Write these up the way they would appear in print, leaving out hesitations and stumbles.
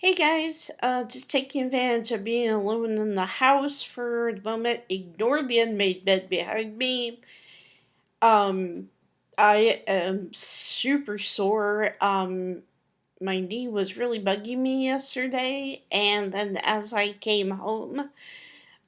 Hey guys, just taking advantage of being alone in the house for the moment. Ignore the unmade bed behind me. Um, I am super sore. My knee was really bugging me yesterday, and then as I came home,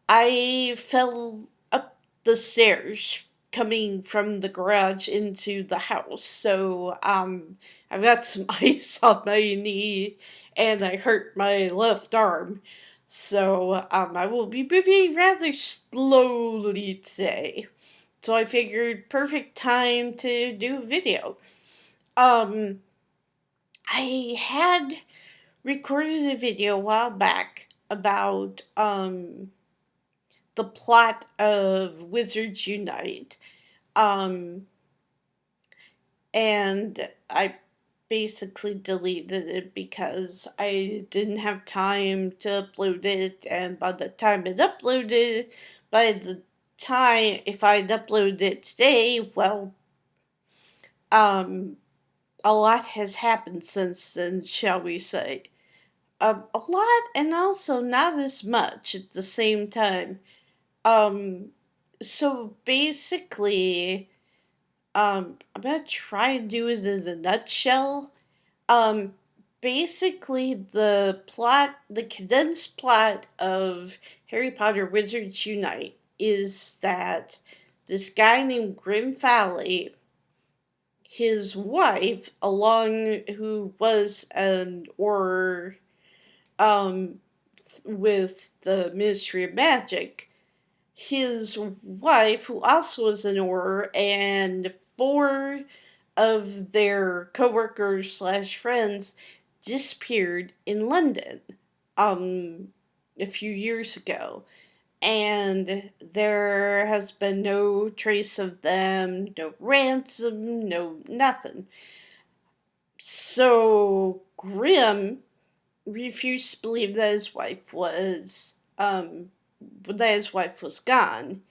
I fell up the stairs coming from the garage into the house. So I've got some ice on my knee and I hurt my left arm. So I will be moving rather slowly today. So I figured perfect time to do a video. Um I had recorded a video a while back about the plot of Wizards Unite. Um, and I basically deleted it because I didn't have time to upload it, and by the time it uploaded, by the time if I'd uploaded it today, well, um, a lot has happened since then, shall we say. A lot, and also not as much at the same time. Um, so basically, I'm gonna try and do it in a nutshell. Um, Basically, the condensed plot of Harry Potter Wizards Unite is that this guy named Grim Valley, his wife, along who was an or um with the Ministry of Magic, his wife, who also was an Auror, and four of their coworkers slash friends disappeared in London a few years ago. And there has been no trace of them, no ransom, no nothing. So Grim refused to believe that his wife was gone.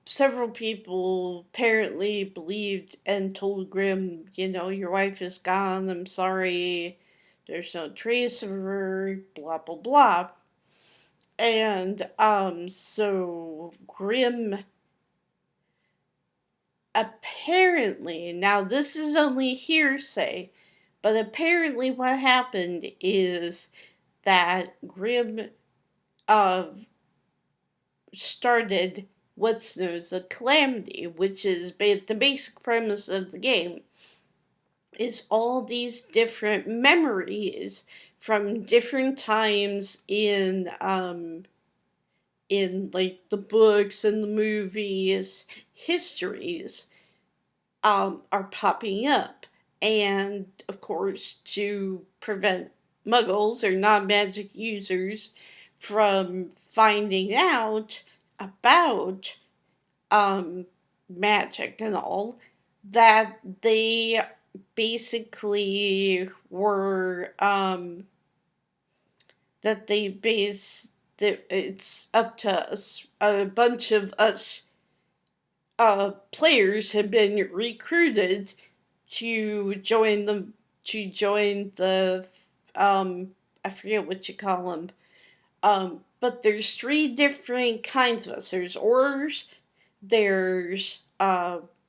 Several people apparently believed and told Grimm, your wife is gone. I'm sorry. There's no trace of her. Blah blah blah. And so Grimm apparently, now this is only hearsay, but apparently what happened is that Grimm uh started what's known as a calamity, which is the basic premise of the game, is all these different memories from different times in like the books and the movies, histories are popping up. And of course, to prevent muggles or non magic users from finding out about um, magic and all, that they basically were, that they base, that it's up to us, a bunch of us players have been recruited to join the I forget what you call them. But there's three different kinds of us. There's Aurors, there's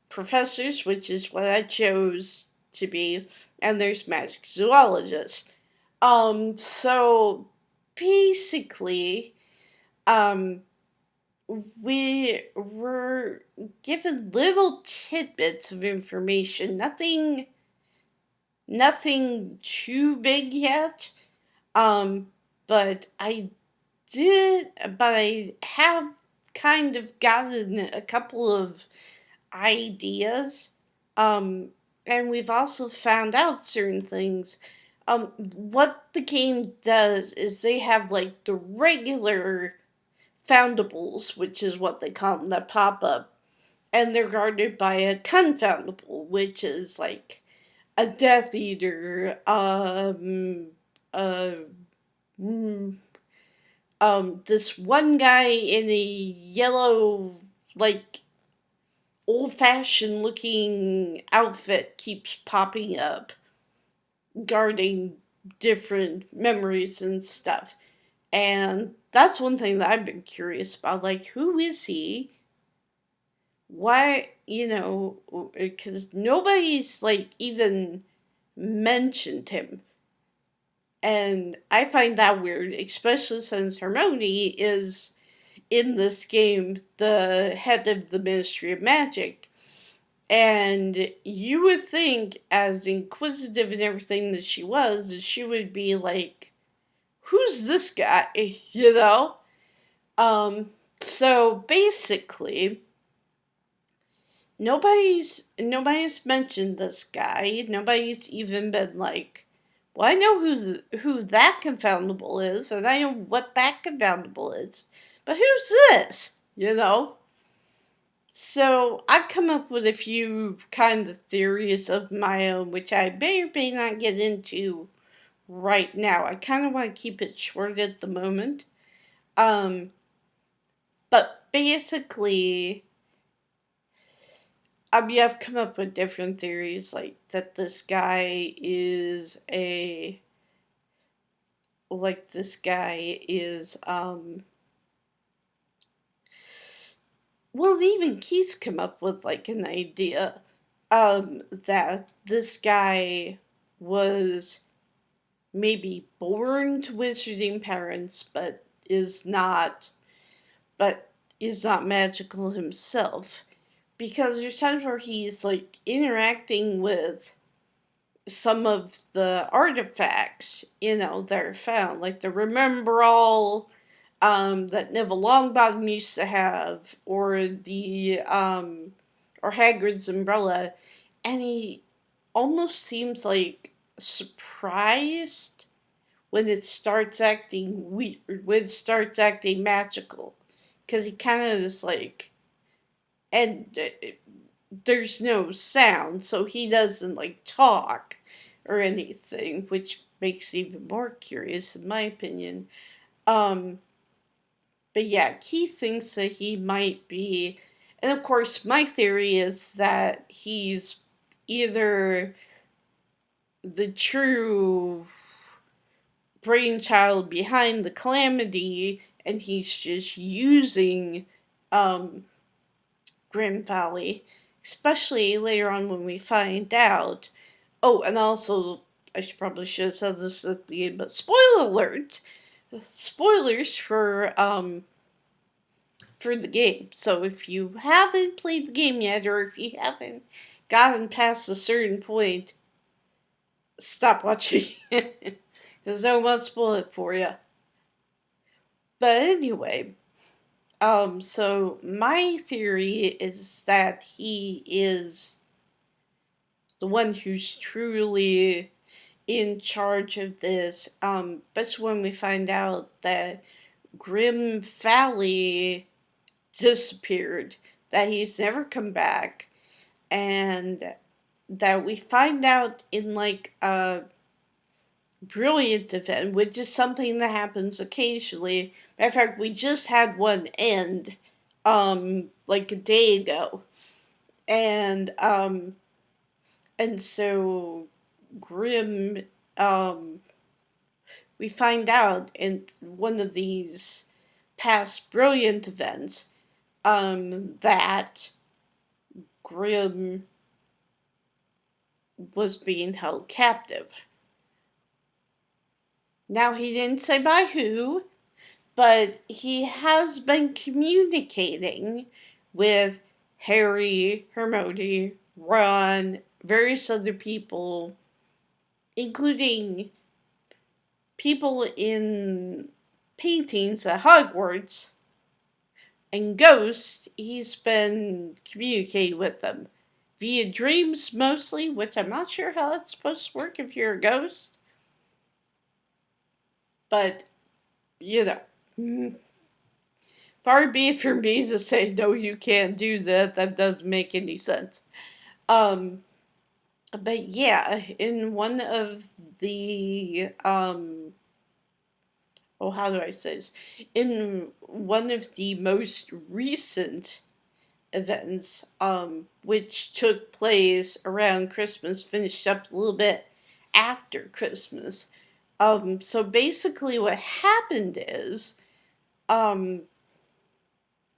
professors, which is what I chose to be, and there's magic zoologists. So basically, um, we were given little tidbits of information, nothing too big yet. Um, but I have kind of gotten a couple of ideas. Um, and we've also found out certain things. What the game does is they have like the regular foundables, which is what they call them, that pop up, and they're guarded by a confoundable, which is like a Death Eater, uh, mm, this one guy in a yellow, like old fashioned looking outfit keeps popping up, guarding different memories and stuff. And that's one thing that I've been curious about. Like, who is he? Why, because nobody's like even mentioned him. And I find that weird, especially since Hermione is in this game the head of the Ministry of Magic. And you would think, as inquisitive and everything that she would be like, who's this guy? You know? Um, so basically, nobody's mentioned this guy. Nobody's even been like, well, I know who that confoundable is, and I know what that confoundable is, but who's this? You know. So I've come up with a few kind of theories of my own, which I may or may not get into right now. I kind of want to keep it short at the moment. Um, but basically, I've come up with different theories, like that this guy is, well, even Keith's come up with, like, an idea, that this guy was maybe born to wizarding parents, but is not magical himself. Because there's times where he's, like, interacting with some of the artifacts, that are found, like the Remember All, that Neville Longbottom used to have, or Hagrid's umbrella, and he almost seems like surprised when it starts acting weird, when it starts acting magical, because he kind of is like, and there's no sound, so he doesn't like talk or anything, which makes it even more curious in my opinion. Um, but yeah, Keith thinks that he might be, and of course, my theory is that he's either the true brainchild behind the calamity, and he's just using um, Grim Valley, especially later on when we find out. Oh, and also, should have said this at the beginning, but spoiler alert! Spoilers for the game. So if you haven't played the game yet, or if you haven't gotten past a certain point, stop watching because I won't spoil it for you. But anyway, so my theory is that he is the one who's truly in charge of this. But when we find out that Grim Valley disappeared, that he's never come back, and that we find out in like a brilliant event, which is something that happens occasionally. Matter of fact, we just had one end, like a day ago, and so Grim, um, we find out in one of these past brilliant events, that Grim was being held captive. Now, he didn't say by who, but he has been communicating with Harry, Hermione, Ron, various other people, including people in paintings at Hogwarts and ghosts. He's been communicating with them via dreams mostly, which I'm not sure how that's supposed to work if you're a ghost. But, far be it for me to say, no, you can't do that. That doesn't make any sense. Um, but yeah, in one of the, how do I say this? In one of the most recent events, which took place around Christmas, finished up a little bit after Christmas, So basically what happened is, um,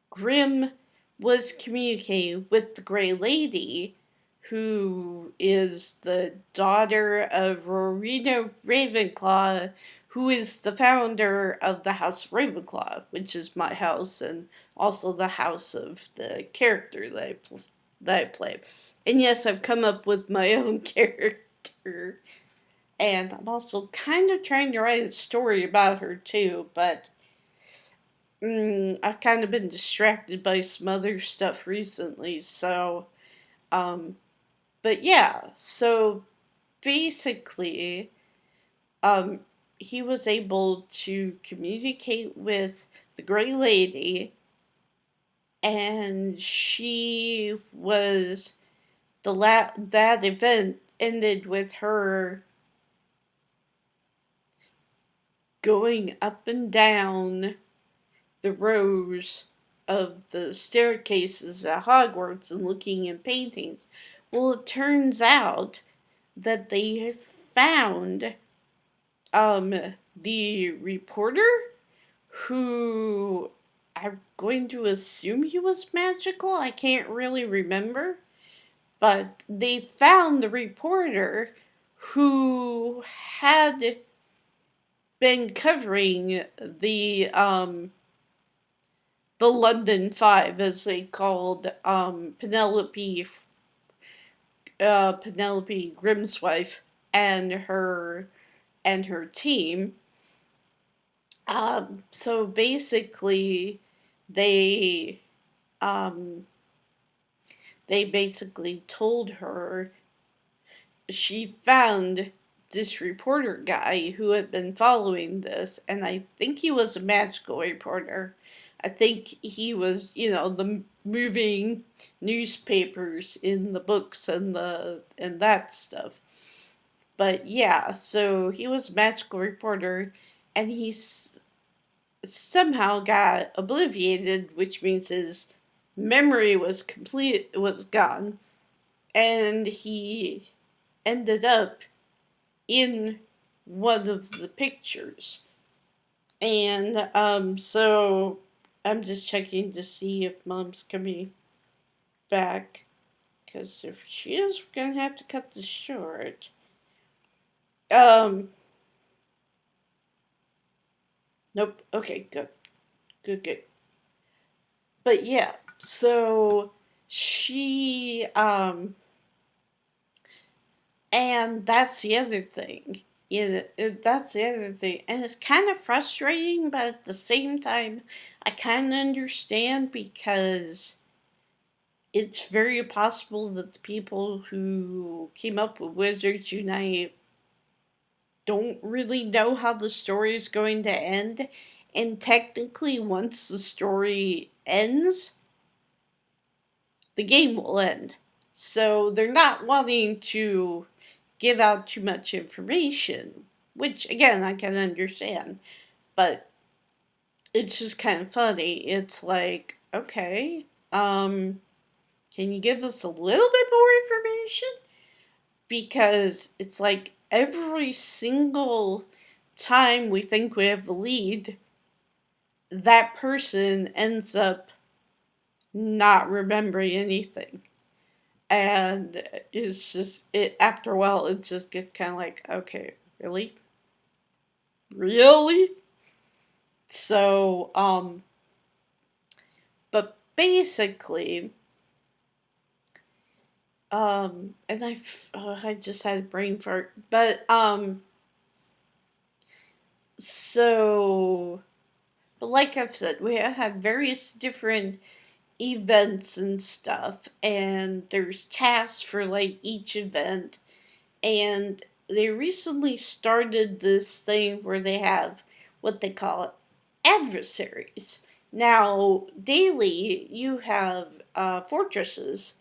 Grimm was communicating with the Grey Lady, who is the daughter of Rowena Ravenclaw, who is the founder of the House of Ravenclaw, which is my house and also the house of the character that I play. And yes, I've come up with my own character, and I'm also kind of trying to write a story about her too, but I've kind of been distracted by some other stuff recently, so um but yeah, so basically um he was able to communicate with the Gray Lady, and she was that event ended with her going up and down the rows of the staircases at Hogwarts and looking in paintings. Well, it turns out that they found um, the reporter, who I'm going to assume he was magical. I can't really remember. But they found the reporter who had been covering the London Five, as they called Penelope Grimm's wife and her team. So basically, they um, they basically told her she found this reporter guy who had been following this, and I think he was a magical reporter. I think he was, the moving newspapers in the books and that stuff. But yeah, so he was a magical reporter, and somehow got obliviated, which means his memory was gone, and he ended up in one of the pictures. And so I'm just checking to see if mom's coming back, because if she is, we're gonna have to cut this short. Um, nope. Okay, good, good, good. But yeah, so she and that's the other thing. That's the other thing. And it's kind of frustrating, but at the same time, I kind of understand, because it's very possible that the people who came up with Wizards Unite don't really know how the story is going to end. And technically, once the story ends, the game will end. So they're not wanting to give out too much information, which again I can understand, but it's just kind of funny. It's like, okay, can you give us a little bit more information? Because it's like every single time we think we have the lead, that person ends up not remembering anything. And it's just, it after a while it just gets kind of like, okay, really, really. So but basically, and I just had a brain fart, but so but like I've said, we have had various different events and stuff, and there's tasks for like each event. And they recently started this thing where they have what they call adversaries. Now, daily, you have fortresses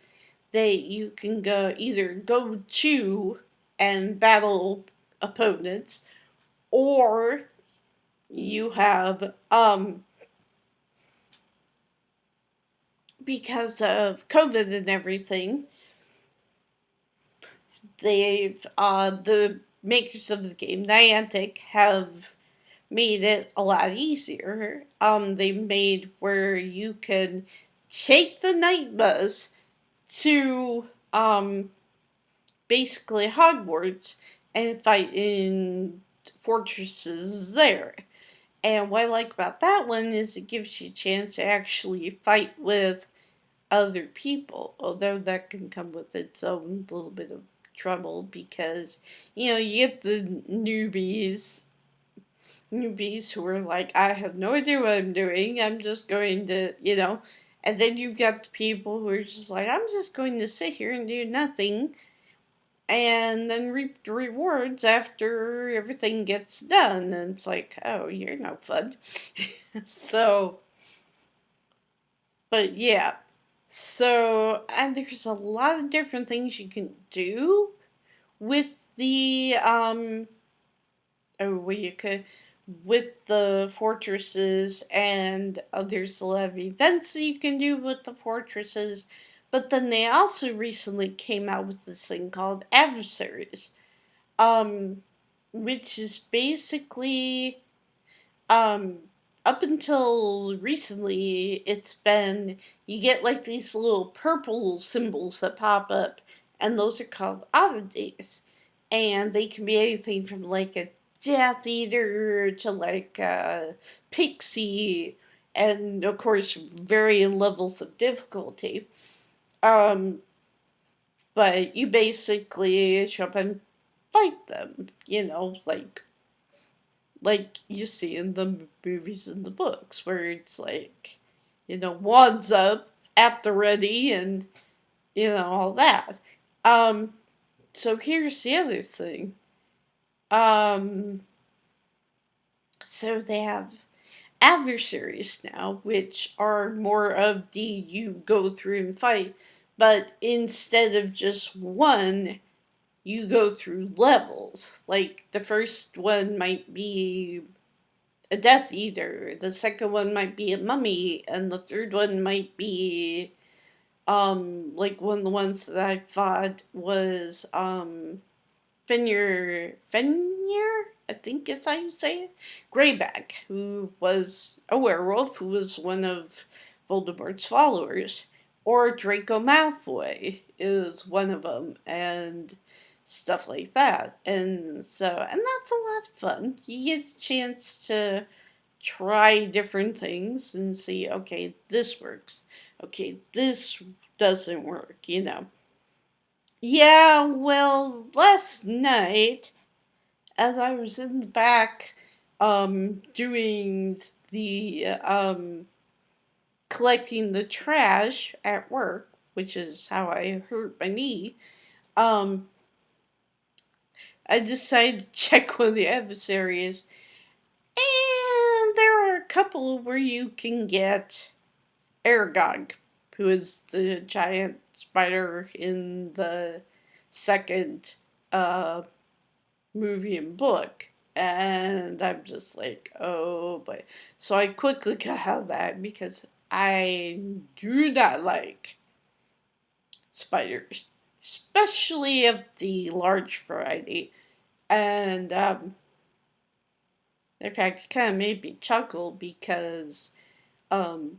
that you can either go to and battle opponents, or you have, because of COVID and everything, they've the makers of the game, Niantic, have made it a lot easier. They made where you can take the night bus to basically Hogwarts and fight in fortresses there. And what I like about that one is it gives you a chance to actually fight with other people, although that can come with its own little bit of trouble because, you get the newbies who are like, I have no idea what I'm doing, I'm just going to. And then you've got the people who are just like, I'm just going to sit here and do nothing and then reap the rewards after everything gets done. And it's like, oh, you're no fun. So, but yeah. So, and there's a lot of different things you can do with the what you could with the fortresses, and there's a lot of events that you can do with the fortresses. But then they also recently came out with this thing called adversaries, um, which is basically um, up until recently, it's been you get like these little purple symbols that pop up, and those are called oddities, and they can be anything from like a Death Eater to like a pixie, and of course varying levels of difficulty. Um, but you basically show up and fight them, like you see in the movies and the books, where it's like, wands up at the ready and, all that. Um, so here's the other thing. Um, so they have adversaries now, which are more of the you go through and fight, but instead of just one, you go through levels. Like the first one might be a Death Eater, the second one might be a mummy, and the third one might be like one of the ones that I fought was Fenrir, I think is how you say it. Greyback, who was a werewolf, who was one of Voldemort's followers. Or Draco Malfoy is one of them, and stuff like that. And that's a lot of fun. You get a chance to try different things and see, okay, this works. Okay, this doesn't work. Yeah, well, last night, as I was in the back, doing the, collecting the trash at work, which is how I hurt my knee, um, I decided to check one of the adversaries, and there are a couple where you can get Aragog, who is the giant spider in the second uh, movie and book. And I'm just like, oh boy. So I quickly got out of that because I do not like spiders, especially of the large variety. And in fact, it kind of made me chuckle because um,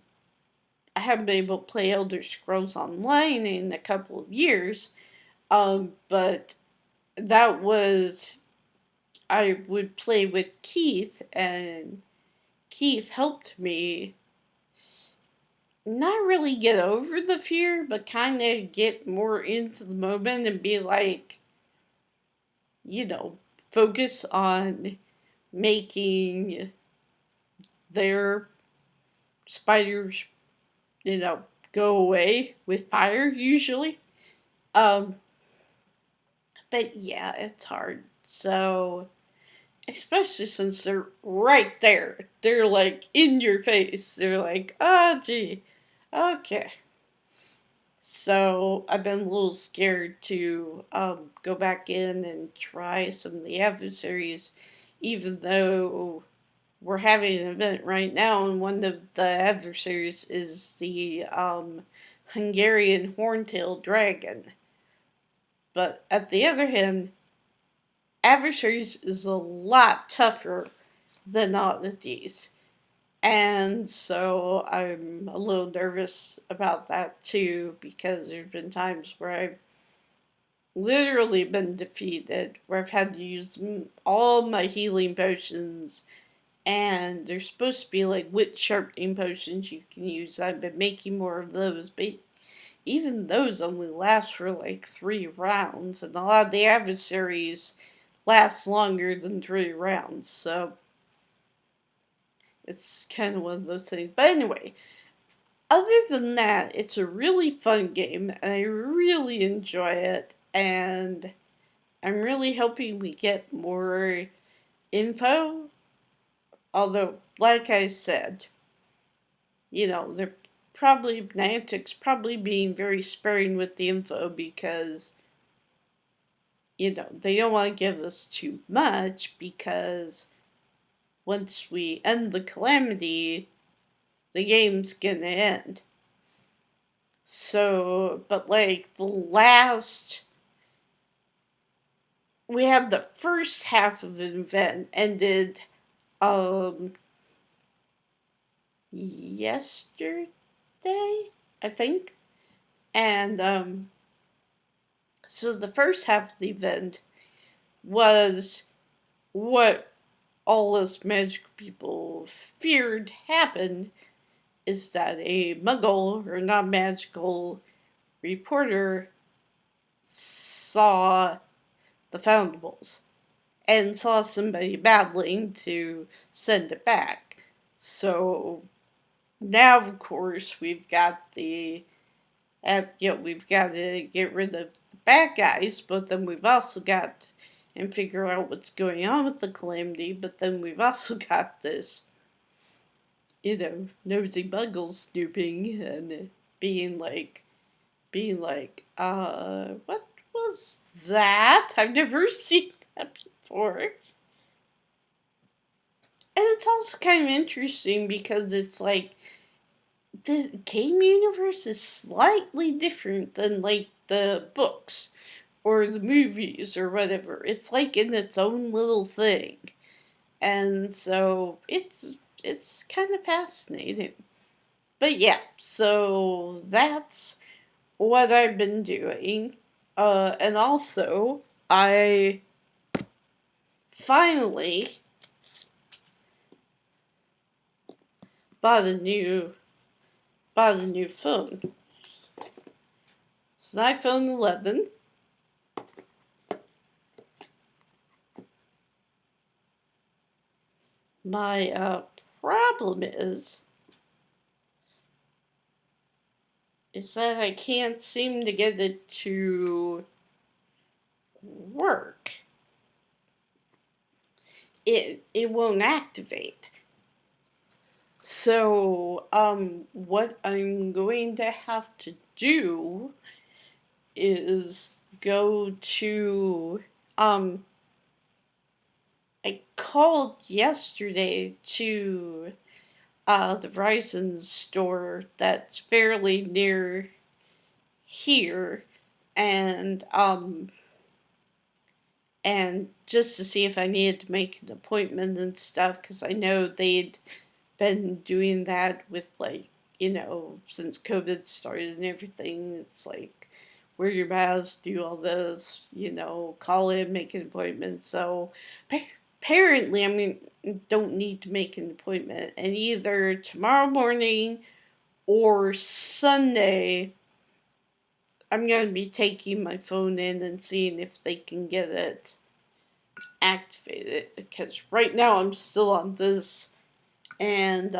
I haven't been able to play Elder Scrolls Online in a couple of years, but that was I would play with Keith, and Keith helped me not really get over the fear, but kind of get more into the moment and be like, you know, focus on making their spiders, go away with fire usually. Um, but yeah, it's hard. So, especially since they're right there. They're like in your face. They're like, oh, gee, okay. So I've been a little scared to go back in and try some of the adversaries, even though we're having an event right now, and one of the adversaries is the Hungarian horntail dragon. But at the other hand, adversaries is a lot tougher than oddities. And so I'm a little nervous about that too, because there's been times where I've literally been defeated, where I've had to use all my healing potions, and they're supposed to be like wit sharpening potions you can use. I've been making more of those, but even those only last for like 3 rounds, and a lot of the adversaries last longer than 3 rounds, so it's kind of one of those things. But anyway, other than that, it's a really fun game, and I really enjoy it, and I'm really hoping we get more info. Although, like I said, they're probably Niantic's probably being very sparing with the info because they don't want to give us too much, because once we end the calamity, the game's gonna end. So, but like we had the first half of an event ended um yesterday, I think. And so the first half of the event was what all us magical people feared happened, is that a muggle or non magical reporter saw the foundables and saw somebody battling to send it back. So now, of course, we've got to get rid of the bad guys, but then we've also got and figure out what's going on with the calamity. But then we've also got this, nosy buggles snooping and being like, what was that? I've never seen that before. And it's also kind of interesting because it's like the game universe is slightly different than like the books or the movies or whatever. It's like in its own little thing. And so it's kind of fascinating. But yeah, so that's what I've been doing. And also, I finally bought a new phone. It's an iPhone 11. My problem is that I can't seem to get it to work. It won't activate. So, what I'm going to have to do is go to, I called yesterday to the Verizon store that's fairly near here, and just to see if I needed to make an appointment and stuff, because I know they'd been doing that with, like, since COVID started and everything. It's like, wear your mask, do all this, call in, make an appointment. So apparently, don't need to make an appointment. And either tomorrow morning or Sunday, I'm going to be taking my phone in and seeing if they can get it activated. Because right now I'm still on this. And,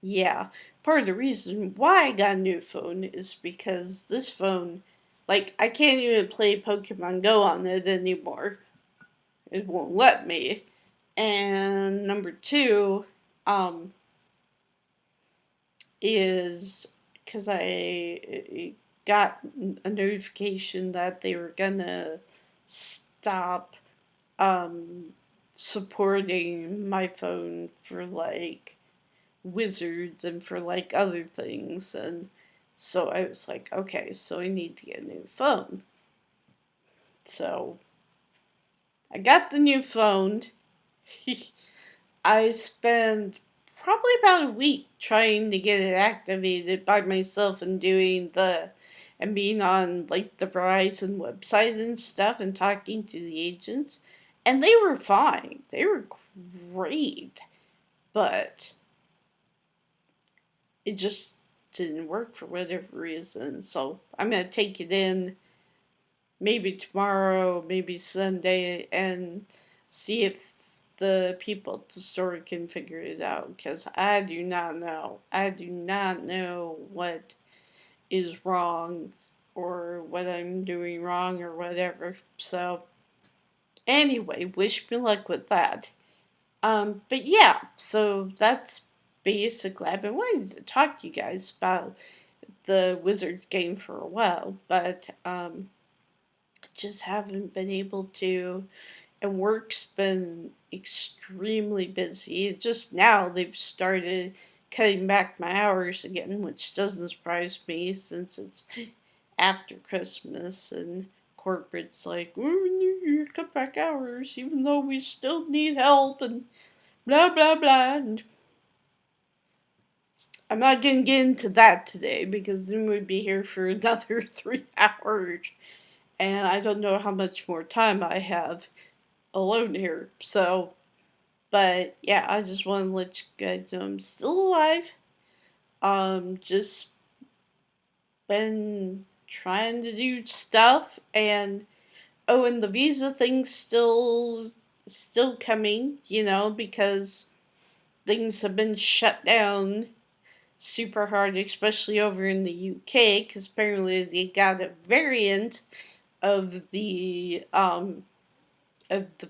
yeah, part of the reason why I got a new phone is because this phone, like, I can't even play Pokemon Go on it anymore. It won't let me. And number two, is because I got a notification that they were gonna stop supporting my phone for like wizards and for like other things. And so I was like, okay, so I need to get a new phone. So I got the new phone. I spent probably about a week trying to get it activated by myself and doing the and being on like the Verizon website and stuff and talking to the agents. And they were fine. They were great. But it just didn't work for whatever reason. So I'm gonna take it in maybe tomorrow, maybe Sunday, and see if the people at the store can figure it out. Because I do not know. I do not know what is wrong or what I'm doing wrong or whatever. So, anyway, wish me luck with that. But yeah, so that's basically, I've been wanting to talk to you guys about the Wizards game for a while, but just haven't been able to. And work's been extremely busy. Just now they've started cutting back my hours again, which doesn't surprise me since it's after Christmas and corporate's like, oh, we need you to cut back hours, even though we still need help and blah blah blah. And I'm not gonna get into that today because then we'd be here for another 3 hours, and I don't know how much more time I have alone here. So, but yeah, I just want to let you guys know I'm still alive. Just been trying to do stuff, and oh, and the visa thing's still coming, because things have been shut down super hard, especially over in the UK, because apparently they got a variant of the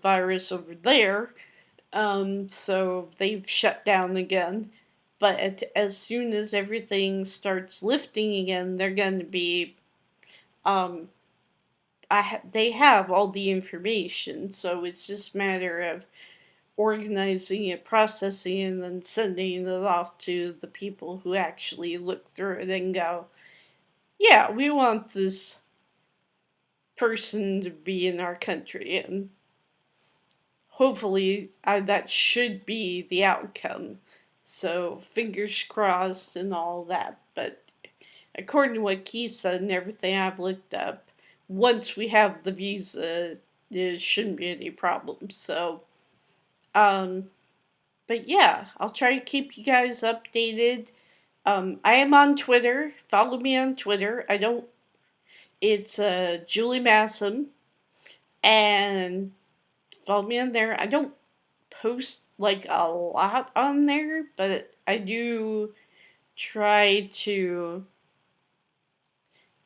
virus over there. So they've shut down again. But as soon as everything starts lifting again, they're going to be. Um, they have all the information, so it's just a matter of organizing it, processing, and then sending it off to the people who actually look through it and go, "Yeah, we want this person to be in our country," and hopefully that should be the outcome. So fingers crossed and all that. But according to what Keith said and everything I've looked up, once we have the visa, there shouldn't be any problems. So, um, but yeah, I'll try to keep you guys updated. I am on Twitter. Follow me on Twitter. I don't. It's Julie Massam, and follow me on there. I don't post like a lot on there, but I do try to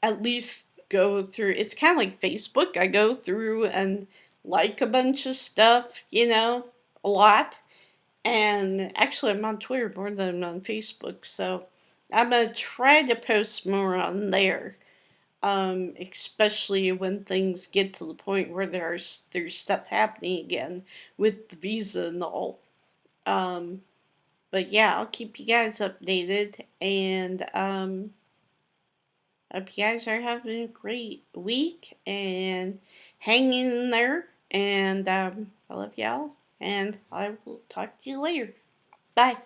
at least go through. It's kind of like Facebook. I go through and like a bunch of stuff, a lot. And actually, I'm on Twitter more than I'm on Facebook, so I'm gonna try to post more on there. Especially when things get to the point where there's stuff happening again with the visa and all. Um, But yeah, I'll keep you guys updated, and hope you guys are having a great week and hanging in there. And I love y'all, and I will talk to you later. Bye.